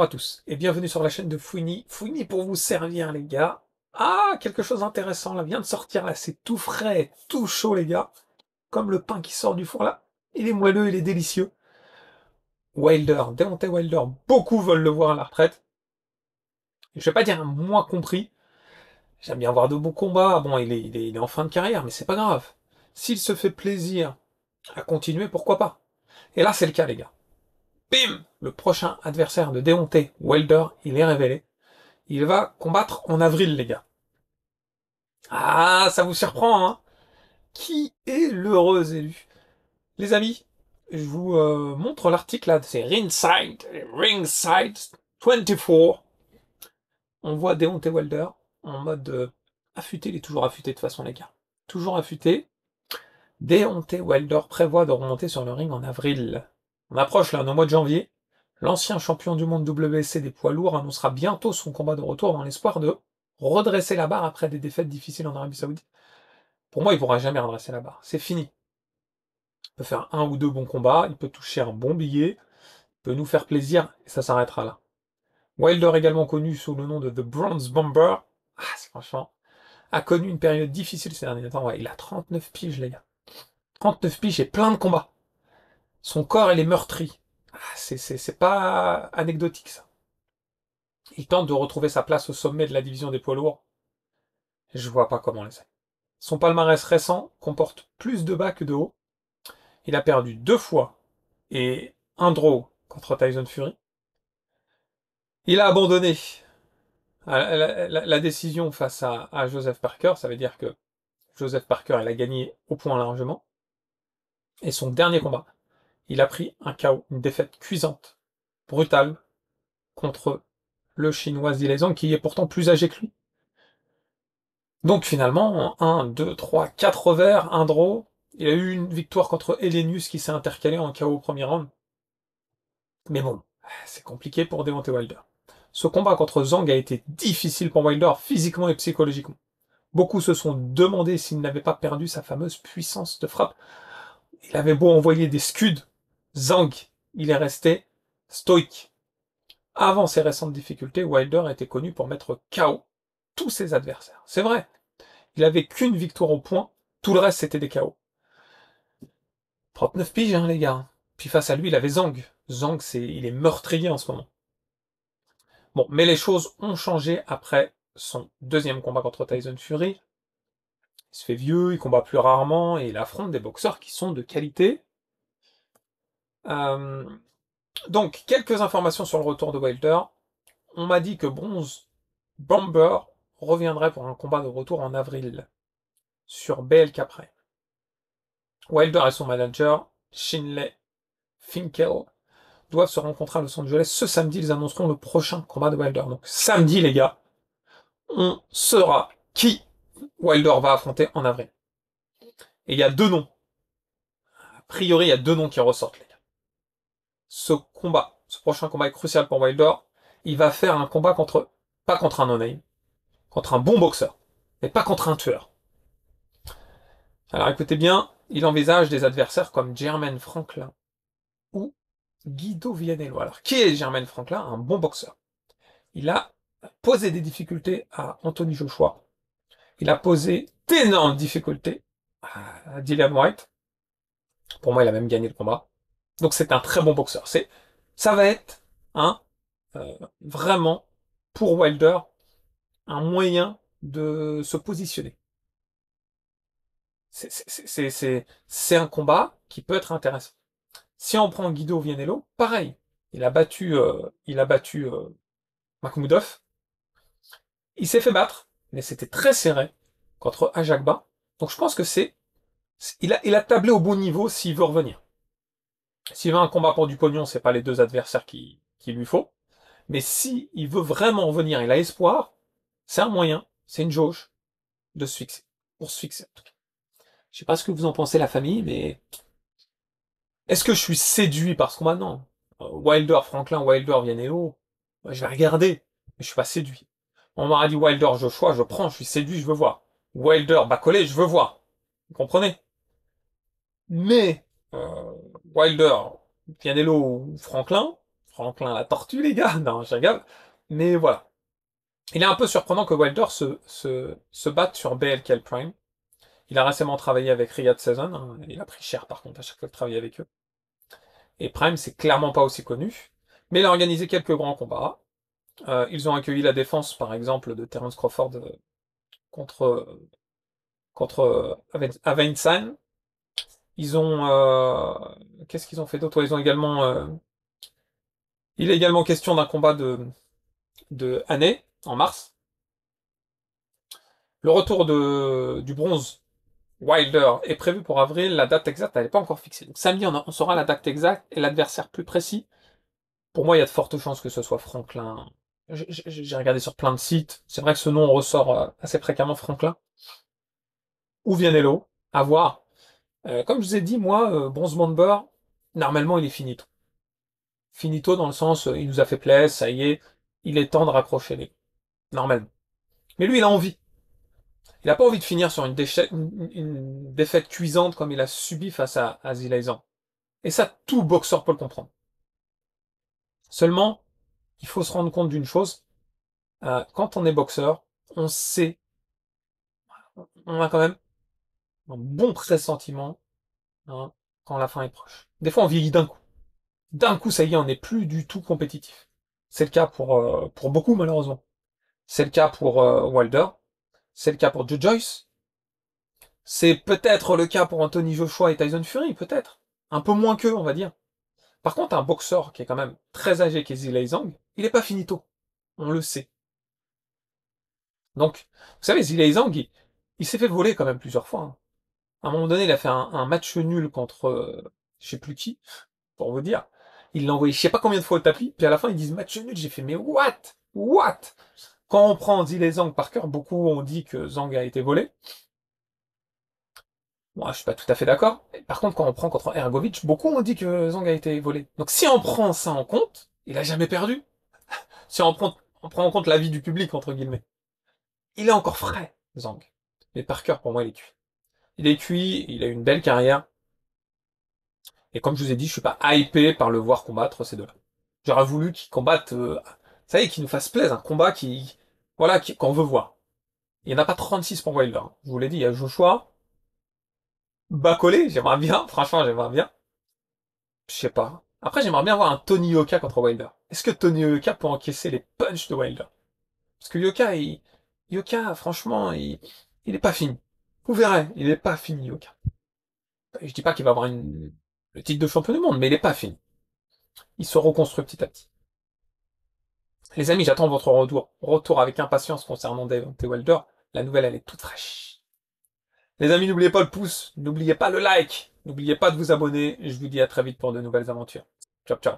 à tous et bienvenue sur la chaîne de Fouini. Fouini pour vous servir les gars. Ah, quelque chose d'intéressant là vient de sortir là, c'est tout frais, tout chaud les gars. Comme le pain qui sort du four là. Il est moelleux, il est délicieux. Wilder, Deontay Wilder, beaucoup veulent le voir à la retraite. Je vais pas dire moi compris. J'aime bien voir de beaux combats. Bon, il est en fin de carrière, mais c'est pas grave. S'il se fait plaisir à continuer, pourquoi pas. Et là c'est le cas les gars. Bim! Le prochain adversaire de Deontay Wilder, il est révélé. Il va combattre en avril, les gars. Ah, ça vous surprend, hein? Qui est l'heureux élu? Les amis, je vous montre l'article là, c'est Ringside 24. On voit Deontay Wilder en mode affûté, il est toujours affûté de toute façon, les gars. Toujours affûté. Deontay Wilder prévoit de remonter sur le ring en avril. On approche là, au mois de janvier. L'ancien champion du monde WC des poids lourds annoncera bientôt son combat de retour dans l'espoir de redresser la barre après des défaites difficiles en Arabie Saoudite. Pour moi, il pourra jamais redresser la barre. C'est fini. Il peut faire un ou deux bons combats, il peut toucher un bon billet, il peut nous faire plaisir, et ça s'arrêtera là. Wilder, également connu sous le nom de The Bronze Bomber, franchement, a connu une période difficile ces derniers temps. Ouais, il a 39 piges, les gars. 39 piges et plein de combats. Son corps, il est meurtri. C'est pas anecdotique, ça. Il tente de retrouver sa place au sommet de la division des poids lourds. Je vois pas comment les a. Son palmarès récent comporte plus de bas que de hauts. Il a perdu 2 fois et un draw contre Tyson Fury. Il a abandonné la décision face à Joseph Parker. Ça veut dire que Joseph Parker, il a gagné au point largement. Et son dernier combat, il a pris un KO, une défaite cuisante, brutale, contre le Chinois Zhilei Zhang, qui est pourtant plus âgé que lui. Donc finalement, 1, 2, 3, 4 revers, un draw. Il a eu une victoire contre Helenius qui s'est intercalée en KO au premier round. Mais bon, c'est compliqué pour Deontay Wilder. Ce combat contre Zhang a été difficile pour Wilder, physiquement et psychologiquement. Beaucoup se sont demandé s'il n'avait pas perdu sa fameuse puissance de frappe. Il avait beau envoyer des scuds, Zhang, il est resté stoïque. Avant ses récentes difficultés, Wilder était connu pour mettre KO tous ses adversaires. C'est vrai. Il avait qu'une victoire au point, tout le reste c'était des KO. 39 piges, hein, les gars. Puis face à lui, il avait Zhang. Zhang, il est meurtrier en ce moment. Bon, mais les choses ont changé après son deuxième combat contre Tyson Fury. Il se fait vieux, il combat plus rarement, et il affronte des boxeurs qui sont de qualité. Donc, quelques informations sur le retour de Wilder. On m'a dit que Bronze Bomber reviendrait pour un combat de retour en avril sur BLK Prime. Wilder et son manager, Shinley Finkel, doivent se rencontrer à Los Angeles ce samedi. Ils annonceront le prochain combat de Wilder. Donc samedi, les gars, on saura qui Wilder va affronter en avril. Et il y a 2 noms. A priori, il y a 2 noms qui ressortent, les gars. Ce prochain combat est crucial pour Wilder. Il va faire un combat pas contre un no-name, contre un bon boxeur, mais pas contre un tueur. Alors écoutez bien, il envisage des adversaires comme Jermaine Franklin ou Guido Vianello. Alors, qui est Jermaine Franklin? Un bon boxeur. Il a posé des difficultés à Anthony Joshua. Il a posé d'énormes difficultés à Dillian White. Pour moi, il a même gagné le combat. Donc c'est un très bon boxeur. Ça va être vraiment pour Wilder un moyen de se positionner. C'est un combat qui peut être intéressant. Si on prend Guido Vianello, pareil. Il a battu Makhmoudov. Il s'est fait battre, mais c'était très serré contre Ajakba. Donc je pense que il a tablé au bon niveau s'il veut revenir. S'il veut un combat pour du pognon, c'est pas les 2 adversaires qu'il lui faut. Mais si il veut vraiment revenir, il a espoir, c'est un moyen, c'est une jauge de se fixer. Pour se fixer, en tout cas. Je sais pas ce que vous en pensez, la famille, mais est-ce que je suis séduit par ce combat? Non. Wilder, Franklin, Wilder, Vianello, je vais regarder, mais je suis pas séduit. On m'aurait dit Wilder, Joshua, je prends, je suis séduit, je veux voir. Wilder, Bacolé, je veux voir. Vous comprenez? Mais Wilder, Vianello ou Franklin, Franklin la tortue, les gars. Non, je rigole. Mais voilà. Il est un peu surprenant que Wilder se batte sur BLKL Prime. Il a récemment travaillé avec Riyad Season. Hein. Il a pris cher, par contre, à chaque fois qu'il travaillait avec eux. Et Prime, c'est clairement pas aussi connu. Mais il a organisé quelques grands combats. Ils ont accueilli la défense, par exemple, de Terence Crawford contre Avensine. Ils ont qu'est-ce qu'ils ont fait d'autre? Ouais, ils ont également il est également question d'un combat de Haney en mars. Le retour du bronze Wilder est prévu pour avril. La date exacte elle n'est pas encore fixée. Donc samedi on saura la date exacte et l'adversaire plus précis. Pour moi il y a de fortes chances que ce soit Franklin. J'ai regardé sur plein de sites. C'est vrai que ce nom ressort assez fréquemment, Franklin ou Vianello. À voir. Comme je vous ai dit, moi, Bronze Member, normalement, il est finito. Finito dans le sens, il nous a fait plaisir, ça y est, il est temps de raccrocher les. Normalement. Mais lui, il a envie. Il a pas envie de finir sur une défaite cuisante comme il a subi face à Zilazan. Et ça, tout boxeur peut le comprendre. Seulement, il faut se rendre compte d'une chose. Quand on est boxeur, on sait, on a quand même un bon pressentiment hein, quand la fin est proche. Des fois, on vieillit d'un coup. D'un coup, ça y est, on n'est plus du tout compétitif. C'est le cas pour beaucoup, malheureusement. C'est le cas pour Wilder. C'est le cas pour Joe Joyce. C'est peut-être le cas pour Anthony Joshua et Tyson Fury, peut-être. Un peu moins qu'eux, on va dire. Par contre, un boxeur qui est quand même très âgé, qui est Zhilei Zhang, il est pas finito. On le sait. Donc, vous savez, Zhilei Zhang, il s'est fait voler quand même plusieurs fois. Hein. À un moment donné, il a fait un match nul contre je sais plus qui, pour vous dire. Il l'a envoyé je sais pas combien de fois au tapis, puis à la fin ils disent match nul, j'ai fait mais what? What? Quand on prend Zhilei Zhang par cœur, beaucoup ont dit que Zhang a été volé. Moi, je suis pas tout à fait d'accord. Par contre, quand on prend contre Ergovic, beaucoup ont dit que Zhang a été volé. Donc si on prend ça en compte, il a jamais perdu. Si on prend en compte l'avis du public, entre guillemets. Il est encore frais, Zhang. Mais par cœur, pour moi, il est cuit. Il est cuit, il a une belle carrière. Et comme je vous ai dit, je suis pas hypé par le voir combattre ces deux-là. J'aurais voulu qu'ils combattent, ça y est, qu'ils nous fassent plaisir, un combat voilà, qu'on veut voir. Il n'y en a pas 36 pour Wilder. Je vous l'ai dit, il y a Joshua, Bacolé, j'aimerais bien, franchement, j'aimerais bien. Je sais pas. Après, j'aimerais bien voir un Tony Yoka contre Wilder. Est-ce que Tony Yoka peut encaisser les punches de Wilder? Parce que Yoka, franchement, il est pas fini. Vous verrez, il est pas fini, Yoka. Je dis pas qu'il va avoir le titre de champion du monde, mais il est pas fini. Il se reconstruit petit à petit. Les amis, j'attends votre retour avec impatience concernant Deontay Wilder. La nouvelle, elle est toute fraîche. Les amis, n'oubliez pas le pouce, n'oubliez pas le like, n'oubliez pas de vous abonner. Je vous dis à très vite pour de nouvelles aventures. Ciao, ciao.